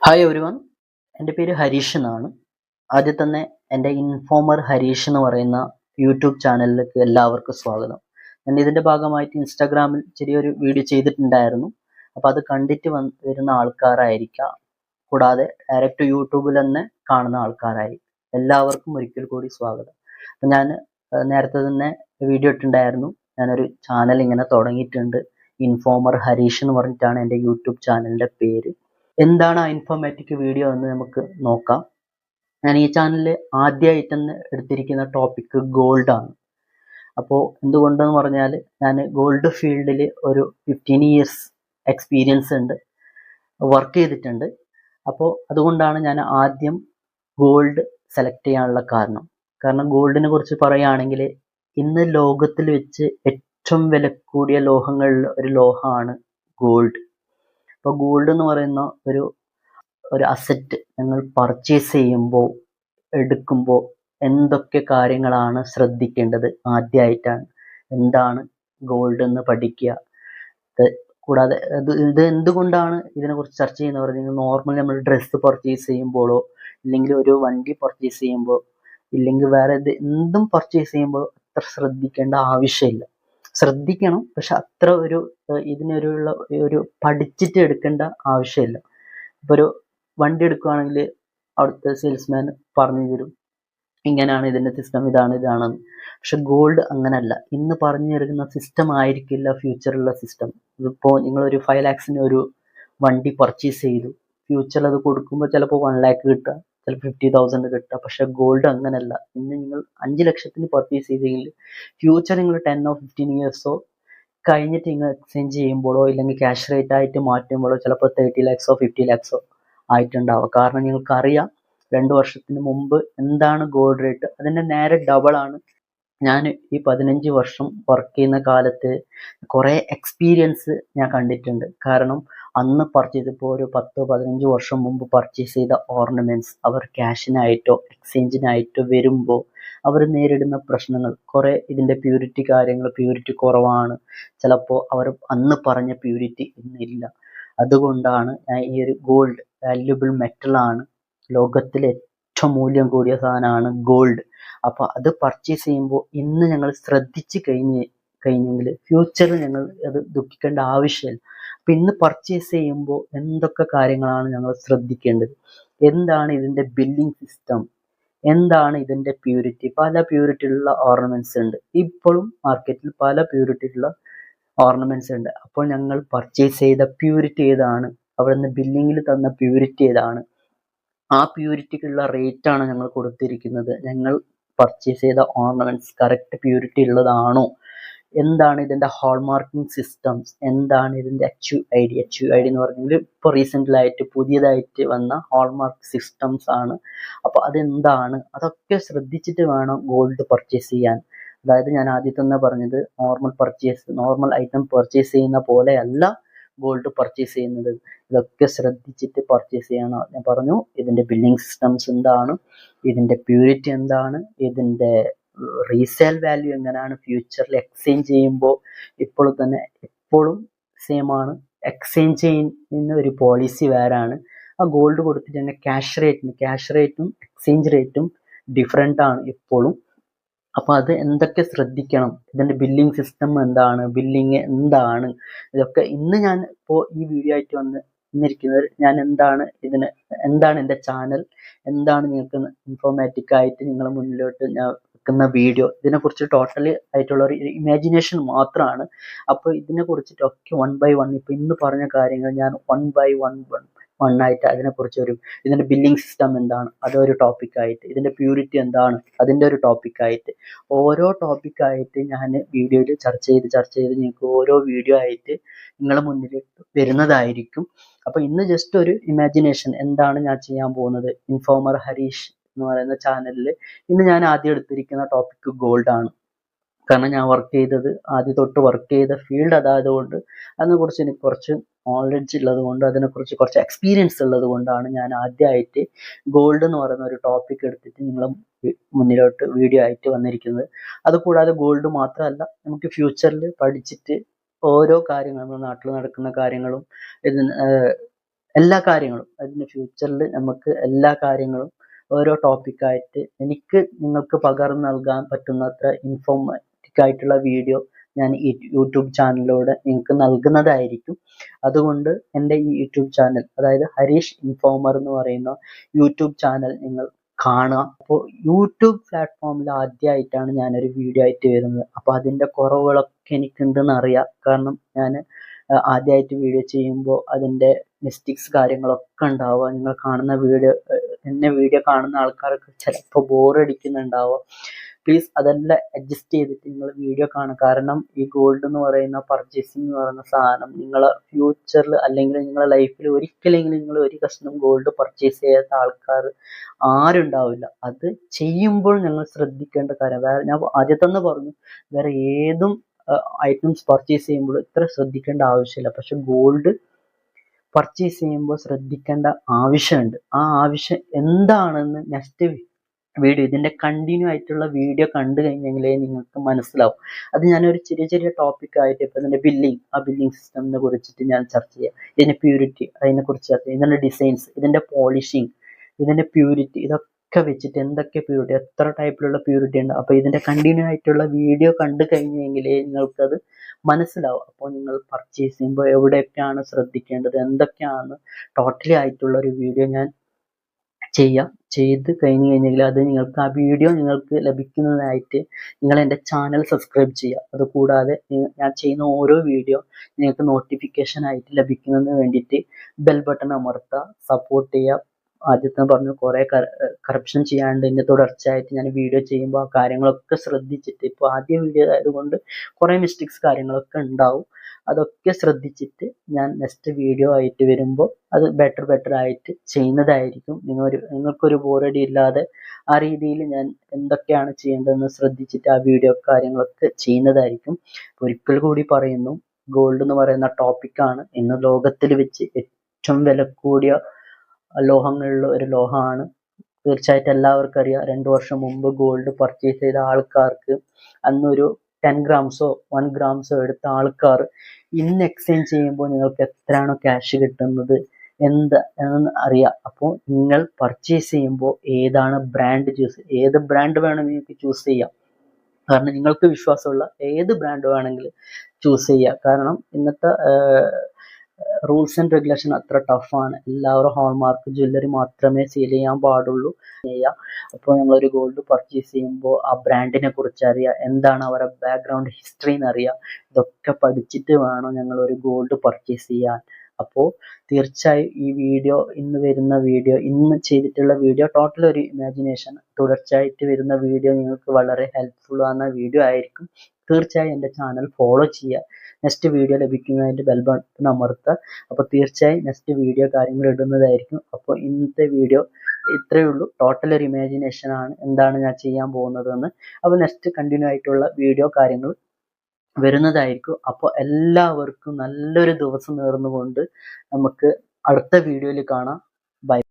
Hi everyone, എൻ്റെ പേര് ഹരീഷ് എന്നാണ്. ആദ്യം തന്നെ എൻ്റെ ഇൻഫോമർ ഹരീഷ് എന്ന് പറയുന്ന യൂട്യൂബ് ചാനലിലേക്ക് എല്ലാവർക്കും സ്വാഗതം. ഞാൻ ഇതിൻ്റെ ഭാഗമായിട്ട് ഇൻസ്റ്റാഗ്രാമിൽ ചെറിയൊരു വീഡിയോ ചെയ്തിട്ടുണ്ടായിരുന്നു. അപ്പോൾ അത് കണ്ടിട്ട് വരുന്ന ആൾക്കാരായിരിക്കാം, കൂടാതെ ഡയറക്റ്റ് യൂട്യൂബിൽ തന്നെ കാണുന്ന ആൾക്കാരായിരിക്കും. എല്ലാവർക്കും ഒരിക്കൽ കൂടി സ്വാഗതം. അപ്പം ഞാൻ നേരത്തെ തന്നെ വീഡിയോ ഇട്ടിട്ടുണ്ടായിരുന്നു. ഞാനൊരു ചാനൽ ഇങ്ങനെ തുടങ്ങിയിട്ടുണ്ട്. ഇൻഫോമർ ഹരീഷ് എന്ന് പറഞ്ഞിട്ടാണ് എൻ്റെ യൂട്യൂബ് ചാനലിൻ്റെ പേര്. എന്താണ് ആ ഇൻഫോർമാറ്റിക് വീഡിയോ എന്ന് നമുക്ക് നോക്കാം. ഞാൻ ഈ ചാനലിൽ ആദ്യമായിട്ട് തന്നെ എടുത്തിരിക്കുന്ന ടോപ്പിക് ഗോൾഡ് ആണ്. അപ്പോൾ എന്തുകൊണ്ടെന്ന് പറഞ്ഞാൽ ഞാൻ ഗോൾഡ് ഫീൽഡിൽ ഒരു 15 ഇയേഴ്സ് എക്സ്പീരിയൻസ് ഉണ്ട്, വർക്ക് ചെയ്തിട്ടുണ്ട്. അപ്പോൾ അതുകൊണ്ടാണ് ഞാൻ ആദ്യം ഗോൾഡ് സെലക്ട് ചെയ്യാനുള്ള കാരണം ഗോൾഡിനെ കുറിച്ച് പറയുകയാണെങ്കിൽ ഇന്ന് ലോകത്തിൽ വെച്ച് ഏറ്റവും വില കൂടിയ ലോഹങ്ങളിൽ ഒരു ലോഹമാണ് ഗോൾഡ്. അപ്പോൾ ഗോൾഡ് എന്ന് പറയുന്ന ഒരു അസറ്റ് ഞങ്ങൾ പർച്ചേസ് ചെയ്യുമ്പോൾ, എടുക്കുമ്പോൾ എന്തൊക്കെ കാര്യങ്ങളാണ് ശ്രദ്ധിക്കേണ്ടത് ആദ്യമായിട്ടാണ് എന്താണ് ഗോൾഡ് എന്ന് പഠിക്കുക. കൂടാതെ ഇത് എന്തുകൊണ്ടാണ് ഇതിനെക്കുറിച്ച് ചർച്ച ചെയ്യുന്നത് പറഞ്ഞാൽ, നോർമലി നമ്മൾ ഡ്രസ്സ് പർച്ചേസ് ചെയ്യുമ്പോഴോ ഇല്ലെങ്കിൽ ഒരു വണ്ടി പർച്ചേസ് ചെയ്യുമ്പോൾ ഇല്ലെങ്കിൽ വേറെ എന്തും പർച്ചേസ് ചെയ്യുമ്പോൾ അത്ര ശ്രദ്ധിക്കേണ്ട ആവശ്യമില്ല. ശ്രദ്ധിക്കണം, പക്ഷെ അത്ര ഇതിനൊരു പഠിച്ചിട്ട് എടുക്കേണ്ട ആവശ്യമില്ല. ഇപ്പോൾ ഒരു വണ്ടി എടുക്കുകയാണെങ്കിൽ അവിടുത്തെ സെയിൽസ്മാൻ പറഞ്ഞു തരും, ഇങ്ങനെയാണ് ഇതിൻ്റെ സിസ്റ്റം, ഇതാണെന്ന്. പക്ഷെ ഗോൾഡ് അങ്ങനല്ല. ഇന്ന് പറഞ്ഞു തരുന്ന സിസ്റ്റം ആയിരിക്കില്ല ഫ്യൂച്ചറുള്ള സിസ്റ്റം. ഇതിപ്പോൾ നിങ്ങളൊരു 5 lakhs ഒരു വണ്ടി പർച്ചേസ് ചെയ്തു, ഫ്യൂച്ചറിൽ അത് കൊടുക്കുമ്പോൾ ചിലപ്പോൾ 1 lakh കിട്ടുക, ചിലപ്പോൾ 50,000 കിട്ടുക. പക്ഷെ ഗോൾഡ് അങ്ങനല്ല. ഇന്ന് നിങ്ങൾ 5 ലക്ഷത്തിന് പർച്ചേസ് ചെയ്തെങ്കിൽ ഫ്യൂച്ചർ നിങ്ങൾ 10 or 15 ഇയേഴ്സോ കഴിഞ്ഞിട്ട് നിങ്ങൾ എക്സ്ചേഞ്ച് ചെയ്യുമ്പോഴോ ഇല്ലെങ്കിൽ ക്യാഷ് റേറ്റ് ആയിട്ട് മാറ്റുമ്പോഴോ ചിലപ്പോൾ 30 lakhs 50 lakhs ആയിട്ടുണ്ടാവുക. കാരണം നിങ്ങൾക്കറിയാം 2 വർഷത്തിന് മുമ്പ് എന്താണ് ഗോൾഡ് റേറ്റ്, അതിൻ്റെ നേരെ ഡബിളാണ്. ഞാൻ ഈ 15 വർഷം വർക്ക് ചെയ്യുന്ന കാലത്ത് കുറേ എക്സ്പീരിയൻസ് ഞാൻ കണ്ടിട്ടുണ്ട്. കാരണം അന്ന് പർച്ചേസ് ഇപ്പോൾ ഒരു 10-15 വർഷം മുമ്പ് പർച്ചേസ് ചെയ്ത ഓർണമെൻറ്റ്സ് അവർ ക്യാഷിനായിട്ടോ എക്സ്ചേഞ്ചിനായിട്ടോ വരുമ്പോൾ അവർ നേരിടുന്ന പ്രശ്നങ്ങൾ കുറേ. ഇതിൻ്റെ പ്യൂരിറ്റി കുറവാണ്. ചിലപ്പോൾ അവർ അന്ന് പറഞ്ഞ പ്യൂരിറ്റി ഇന്നില്ല. അതുകൊണ്ടാണ് ഞാൻ ഈ ഒരു ഗോൾഡ് വാല്യുബിൾ മെറ്റലാണ്, ലോകത്തിലെ ഏറ്റവും മൂല്യം കൂടിയ സാധനമാണ് ഗോൾഡ്. അപ്പോൾ അത് പർച്ചേസ് ചെയ്യുമ്പോൾ ഇന്ന് ഞങ്ങൾ ശ്രദ്ധിച്ച് കഴിഞ്ഞെങ്കിൽ ഫ്യൂച്ചറിൽ ഞങ്ങൾ അത് ദുഃഖിക്കേണ്ട ആവശ്യമില്ല. അപ്പം ഇന്ന് പർച്ചേസ് ചെയ്യുമ്പോൾ എന്തൊക്കെ കാര്യങ്ങളാണ് ഞങ്ങൾ ശ്രദ്ധിക്കേണ്ടത്, എന്താണ് ഇതിൻ്റെ ബില്ലിംഗ് സിസ്റ്റം, എന്താണ് ഇതിൻ്റെ പ്യൂരിറ്റി. പല പ്യൂരിറ്റിയുള്ള ഓർണമെൻറ്റ്സ് ഉണ്ട്. ഇപ്പോഴും മാർക്കറ്റിൽ പല പ്യൂരിറ്റിയുള്ള ഓർണമെൻറ്റ്സ് ഉണ്ട്. അപ്പോൾ ഞങ്ങൾ പർച്ചേസ് ചെയ്ത പ്യൂരിറ്റി ഏതാണ്, അവിടെ നിന്ന് ബില്ലിങ്ങിൽ തന്ന പ്യൂരിറ്റി ഏതാണ്, ആ പ്യൂരിറ്റിക്കുള്ള റേറ്റാണ് ഞങ്ങൾ കൊടുത്തിരിക്കുന്നത്. ഞങ്ങൾ പർച്ചേസ് ചെയ്ത ഓർണമെൻറ്റ്സ് കറക്റ്റ് പ്യൂരിറ്റി ഉള്ളതാണോ, എന്താണ് ഇതിൻ്റെ ഹോൾമാർക്കിംഗ് സിസ്റ്റംസ്, എന്താണ് ഇതിൻ്റെ HUID എന്ന് പറഞ്ഞെങ്കിൽ ഇപ്പോൾ റീസെൻ്റിലായിട്ട് പുതിയതായിട്ട് വന്ന ഹോൾമാർക്ക് സിസ്റ്റംസ് ആണ്. അപ്പോൾ അതെന്താണ്, അതൊക്കെ ശ്രദ്ധിച്ചിട്ട് വേണം ഗോൾഡ് പർച്ചേസ് ചെയ്യാൻ. അതായത് ഞാൻ ആദ്യം തന്നെ പറഞ്ഞത്, നോർമൽ ഐറ്റം പർച്ചേസ് ചെയ്യുന്ന പോലെയല്ല ഗോൾഡ് പർച്ചേസ് ചെയ്യുന്നത്. ഇതൊക്കെ ശ്രദ്ധിച്ചിട്ട് പർച്ചേസ് ചെയ്യണം. ഞാൻ പറഞ്ഞു, ഇതിൻ്റെ ബില്ലിംഗ് സിസ്റ്റംസ് എന്താണ്, ഇതിൻ്റെ പ്യൂരിറ്റി എന്താണ്, ഇതിൻ്റെ റീസെയിൽ വാല്യൂ എങ്ങനെയാണ്, ഫ്യൂച്ചറിൽ എക്സ്ചേഞ്ച് ചെയ്യുമ്പോൾ എപ്പോഴും സെയിം ആണ്. എക്സ്ചേഞ്ച് ചെയ്യുന്ന ഒരു പോളിസി വേറാണ്. ആ ഗോൾഡ് കൊടുത്തിട്ട് തന്നെ ക്യാഷ് റേറ്റും എക്സ്ചേഞ്ച് റേറ്റും ഡിഫറെൻ്റ് ആണ് എപ്പോഴും. അപ്പോൾ അത് എന്തൊക്കെ ശ്രദ്ധിക്കണം, ഇതിൻ്റെ ബില്ലിംഗ് സിസ്റ്റം എന്താണ്, ബില്ലിങ് എന്താണ്, ഇതൊക്കെ ഇന്ന് ഞാൻ ഇപ്പോൾ ഈ വീഡിയോ ആയിട്ട് വന്നിരിക്കുന്നത്. ഞാൻ എന്താണ് എൻ്റെ ചാനൽ, എന്താണ് നിങ്ങൾക്ക് ഇൻഫോർമാറ്റിക് ആയിട്ട് നിങ്ങളുടെ മുന്നിലോട്ട് ഞാൻ വെക്കുന്ന വീഡിയോ, ഇതിനെക്കുറിച്ച് ടോട്ടലി ആയിട്ടുള്ള ഒരു ഇമാജിനേഷൻ മാത്രമാണ്. അപ്പോൾ ഇതിനെ കുറിച്ചിട്ടൊക്കെ 1 by 1 ഇപ്പോൾ ഇന്ന് പറഞ്ഞ കാര്യങ്ങൾ ഞാൻ 1 by 1 ആയിട്ട് അതിനെക്കുറിച്ച് ഇതിൻ്റെ ബില്ലിംഗ് സിസ്റ്റം എന്താണ് അതൊരു ടോപ്പിക്കായിട്ട്, ഇതിൻ്റെ പ്യൂരിറ്റി എന്താണ് അതിൻ്റെ ഒരു ടോപ്പിക്കായിട്ട്, ഓരോ ടോപ്പിക്കായിട്ട് ഞാൻ വീഡിയോയിൽ ചർച്ച ചെയ്ത് നിങ്ങൾക്ക് ഓരോ വീഡിയോ ആയിട്ട് നിങ്ങളുടെ മുന്നിലേക്ക് വരുന്നതായിരിക്കും. അപ്പോൾ ഇന്ന് ജസ്റ്റ് ഒരു ഇമാജിനേഷൻ, എന്താണ് ഞാൻ ചെയ്യാൻ പോകുന്നത്. ഇൻഫോമർ ഹരീഷ് എന്ന് പറയുന്ന ചാനലിൽ ഇന്ന് ഞാൻ ആദ്യം എടുത്തിരിക്കുന്ന ടോപ്പിക്ക് ഗോൾഡ് ആണ്. കാരണം ഞാൻ ആദ്യം തൊട്ട് വർക്ക് ചെയ്ത ഫീൽഡ് അതായതുകൊണ്ട് അതിനെക്കുറിച്ച് എനിക്ക് കുറച്ച് നോളജ് ഉള്ളത് കൊണ്ട്, അതിനെക്കുറിച്ച് കുറച്ച് എക്സ്പീരിയൻസ് ഉള്ളത് കൊണ്ടാണ് ഞാൻ ആദ്യമായിട്ട് ഗോൾഡ് എന്ന് പറയുന്ന ഒരു ടോപ്പിക് എടുത്തിട്ട് നിങ്ങളെ മുന്നിലോട്ട് വീഡിയോ ആയിട്ട് വന്നിരിക്കുന്നത്. അതുകൂടാതെ ഗോൾഡ് മാത്രമല്ല, നമുക്ക് ഫ്യൂച്ചറിൽ പഠിച്ചിട്ട് ഓരോ കാര്യങ്ങളും, നമ്മുടെ നാട്ടിൽ നടക്കുന്ന കാര്യങ്ങളും എല്ലാ കാര്യങ്ങളും അതിന് ഫ്യൂച്ചറിൽ നമുക്ക് എല്ലാ കാര്യങ്ങളും ഓരോ ടോപ്പിക്കായിട്ട് എനിക്ക് നിങ്ങൾക്ക് പകർന്നു നൽകാൻ പറ്റുന്നത്ര ഇൻഫോർമാറ്റീവ് ആയിട്ടുള്ള വീഡിയോ ഞാൻ ഈ യൂട്യൂബ് ചാനലിലൂടെ നിങ്ങൾക്ക് നൽകുന്നതായിരിക്കും. അതുകൊണ്ട് എൻ്റെ ഈ യൂട്യൂബ് ചാനൽ, അതായത് ഹരീഷ് ഇൻഫോമർ എന്ന് പറയുന്ന യൂട്യൂബ് ചാനൽ നിങ്ങൾ കാണുക. അപ്പോൾ യൂട്യൂബ് പ്ലാറ്റ്ഫോമിൽ ആദ്യമായിട്ടാണ് ഞാനൊരു വീഡിയോ ആയിട്ട് വരുന്നത്. അപ്പോൾ അതിൻ്റെ കുറവുകളൊക്കെ എനിക്കുണ്ടെന്ന് അറിയാം. കാരണം ഞാൻ ആദ്യമായിട്ട് വീഡിയോ ചെയ്യുമ്പോൾ അതിൻ്റെ മിസ്റ്റേക്സ് കാര്യങ്ങളൊക്കെ ഉണ്ടാവുക. നിങ്ങൾ കാണുന്ന വീഡിയോ കാണുന്ന ആൾക്കാർക്ക് ചിലപ്പോൾ ബോറടിക്കുന്നുണ്ടാവുക. പ്ലീസ് അതെല്ലാം അഡ്ജസ്റ്റ് ചെയ്തിട്ട് നിങ്ങൾ വീഡിയോ കാണുക. കാരണം ഈ ഗോൾഡ് എന്ന് പറയുന്ന പർച്ചേസിങ് എന്ന് പറയുന്ന സാധനം നിങ്ങളെ ഫ്യൂച്ചറിൽ അല്ലെങ്കിൽ നിങ്ങളുടെ ലൈഫിൽ ഒരിക്കലെങ്കിലും നിങ്ങൾ ഒരു കഷ്ണം ഗോൾഡ് പർച്ചേസ് ചെയ്യാത്ത ആൾക്കാർ ആരുണ്ടാവില്ല. അത് ചെയ്യുമ്പോൾ നിങ്ങൾ ശ്രദ്ധിക്കേണ്ട കാര്യം, ഞാൻ ആദ്യം തന്നെ പറഞ്ഞു, വേറെ ഏതും ഐറ്റംസ് പർച്ചേസ് ചെയ്യുമ്പോൾ ഇത്ര ശ്രദ്ധിക്കേണ്ട ആവശ്യമില്ല. പക്ഷെ ഗോൾഡ് പർച്ചേസ് ചെയ്യുമ്പോൾ ശ്രദ്ധിക്കേണ്ട ആവശ്യമുണ്ട്. ആ ആവശ്യം എന്താണെന്ന് നെക്സ്റ്റ് വീഡിയോ, ഇതിൻ്റെ കണ്ടിന്യൂ ആയിട്ടുള്ള വീഡിയോ കണ്ടു കഴിഞ്ഞെങ്കിലേ നിങ്ങൾക്ക് മനസ്സിലാവും. അത് ഞാനൊരു ചെറിയ ചെറിയ ടോപ്പിക്കായിട്ട്, ഇപ്പം ഇതിൻ്റെ ആ ബില്ലിംഗ് സിസ്റ്റമിനെ കുറിച്ചിട്ട് ഞാൻ ചർച്ച ചെയ്യാം. ഇതിൻ്റെ പ്യൂരിറ്റി അതിനെക്കുറിച്ച് ചർച്ച ചെയ്യാം. ഇതിൻ്റെ ഡിസൈൻസ്, ഇതിൻ്റെ പോളിഷിങ്, ഇതിൻ്റെ പ്യൂരിറ്റി, ഇതൊക്കെ വെച്ചിട്ട് എന്തൊക്കെ പ്യൂരിറ്റി, എത്ര ടൈപ്പിലുള്ള പ്യൂരിറ്റി ഉണ്ട്. അപ്പോൾ ഇതിൻ്റെ കണ്ടിന്യൂ ആയിട്ടുള്ള വീഡിയോ കണ്ടു കഴിഞ്ഞെങ്കിലേ നിങ്ങൾക്കത് മനസ്സിലാവും. അപ്പോൾ നിങ്ങൾ പർച്ചേസ് ചെയ്യുമ്പോൾ എവിടെയൊക്കെയാണ് ശ്രദ്ധിക്കേണ്ടത്, എന്തൊക്കെയാണ് ടോട്ടലി ആയിട്ടുള്ള ഒരു വീഡിയോ ഞാൻ ചെയ്ത് കഴിഞ്ഞെങ്കിൽ അത് നിങ്ങൾക്ക്, ആ വീഡിയോ നിങ്ങൾക്ക് ലഭിക്കുന്നതായിട്ട് നിങ്ങൾ എൻ്റെ ചാനൽ സബ്സ്ക്രൈബ് ചെയ്യുക. അതുകൂടാതെ ഞാൻ ചെയ്യുന്ന ഓരോ വീഡിയോ നിങ്ങൾക്ക് നോട്ടിഫിക്കേഷൻ ആയിട്ട് ലഭിക്കുന്നതിന് വേണ്ടിയിട്ട് ബെൽ ബട്ടൺ അമർത്തുക, സപ്പോർട്ട് ചെയ്യുക. ആദ്യത്തെ പറഞ്ഞു കുറേ കറപ്ഷൻ ചെയ്യാണ്ട് ഇതിൻ്റെ തുടർച്ചയായിട്ട് ഞാൻ വീഡിയോ ചെയ്യുമ്പോൾ ആ കാര്യങ്ങളൊക്കെ ശ്രദ്ധിച്ചിട്ട്, ഇപ്പോൾ ആദ്യ വീഡിയോ ആയതുകൊണ്ട് കുറേ മിസ്റ്റേക്സ് കാര്യങ്ങളൊക്കെ ഉണ്ടാവും. അതൊക്കെ ശ്രദ്ധിച്ചിട്ട് ഞാൻ നെക്സ്റ്റ് വീഡിയോ ആയിട്ട് വരുമ്പോൾ അത് ബെറ്റർ ആയിട്ട് ചെയ്യുന്നതായിരിക്കും. നിങ്ങൾക്കൊരു ബോറടി ഇല്ലാതെ ആ രീതിയിൽ ഞാൻ എന്തൊക്കെയാണ് ചെയ്യേണ്ടതെന്ന് ശ്രദ്ധിച്ചിട്ട് ആ വീഡിയോ കാര്യങ്ങളൊക്കെ ചെയ്യുന്നതായിരിക്കും. ഒരിക്കൽ കൂടി പറയുന്നു, ഗോൾഡ് എന്ന് പറയുന്ന ടോപ്പിക്കാണ് ഇന്ന് ലോകത്തിൽ വെച്ച് ഏറ്റവും വില കൂടിയ ലോഹങ്ങളിൽ ഒരു ലോഹമാണ്. തീർച്ചയായിട്ടും എല്ലാവർക്കും അറിയാം. 2 വർഷം മുമ്പ് ഗോൾഡ് പർച്ചേസ് ചെയ്ത ആൾക്കാർക്ക്, അന്നൊരു 10 ഗ്രാംസോ 1 ഗ്രാംസോ എടുത്ത ആൾക്കാർ ഇന്ന് എക്സ്ചേഞ്ച് ചെയ്യുമ്പോൾ നിങ്ങൾക്ക് എത്രയാണോ ക്യാഷ് കിട്ടുന്നത് എന്ന് അറിയാം. അപ്പോൾ നിങ്ങൾ പർച്ചേസ് ചെയ്യുമ്പോൾ ഏതാണ് ബ്രാൻഡ് ഏത് ബ്രാൻഡ് വേണം നിങ്ങൾക്ക് ചൂസ് ചെയ്യാം. കാരണം നിങ്ങൾക്ക് വിശ്വാസമുള്ള ഏത് ബ്രാൻഡ് വേണമെങ്കിലും ചൂസ് ചെയ്യുക. കാരണം ഇന്നത്തെ റൂൾസ് ആൻഡ് റെഗുലേഷൻ അത്ര ടഫാണ്. എല്ലാവരും ഹോൾമാർക്ക് ജ്വല്ലറി മാത്രമേ സെയിൽ ചെയ്യാൻ പാടുള്ളൂ. അപ്പോൾ നമ്മളൊരു ഗോൾഡ് പർച്ചേസ് ചെയ്യുമ്പോൾ ആ ബ്രാൻഡിനെ കുറിച്ച് അറിയുക, എന്താണ് അവരുടെ ബാക്ക്ഗ്രൗണ്ട് ഹിസ്റ്ററി എന്നറിയുക. ഇതൊക്കെ പഠിച്ചിട്ട് വേണം ഞങ്ങളൊരു ഗോൾഡ് പർച്ചേസ് ചെയ്യാൻ. അപ്പോൾ തീർച്ചയായും ഈ വീഡിയോ, ഇന്ന് ചെയ്തിട്ടുള്ള വീഡിയോ ടോട്ടൽ ഒരു ഇമാജിനേഷൻ, തുടർച്ചയായിട്ട് വരുന്ന വീഡിയോ നിങ്ങൾക്ക് വളരെ ഹെൽപ്ഫുൾ ആവുന്ന വീഡിയോ ആയിരിക്കും. തീർച്ചയായും എൻ്റെ ചാനൽ ഫോളോ ചെയ്യുക. നെക്സ്റ്റ് വീഡിയോ ലഭിക്കുന്നതിൻ്റെ ബെൽ ബട്ടൺ അമർത്തുക. അപ്പോൾ തീർച്ചയായും നെക്സ്റ്റ് വീഡിയോ കാര്യങ്ങൾ ഇടുന്നതായിരിക്കും. അപ്പോൾ ഇന്നത്തെ വീഡിയോ ഇത്രയേ ഉള്ളൂ. ടോട്ടൽ ഒരു ഇമാജിനേഷൻ ആണ്, എന്താണ് ഞാൻ ചെയ്യാൻ പോകുന്നതെന്ന്. അപ്പോൾ നെക്സ്റ്റ് കണ്ടിന്യൂ ആയിട്ടുള്ള വീഡിയോ കാര്യങ്ങൾ വരുന്നതായിരിക്കും. അപ്പോൾ എല്ലാവർക്കും നല്ലൊരു ദിവസം നേർന്നുകൊണ്ട് നമുക്ക് അടുത്ത വീഡിയോയിൽ കാണാം. ബൈ.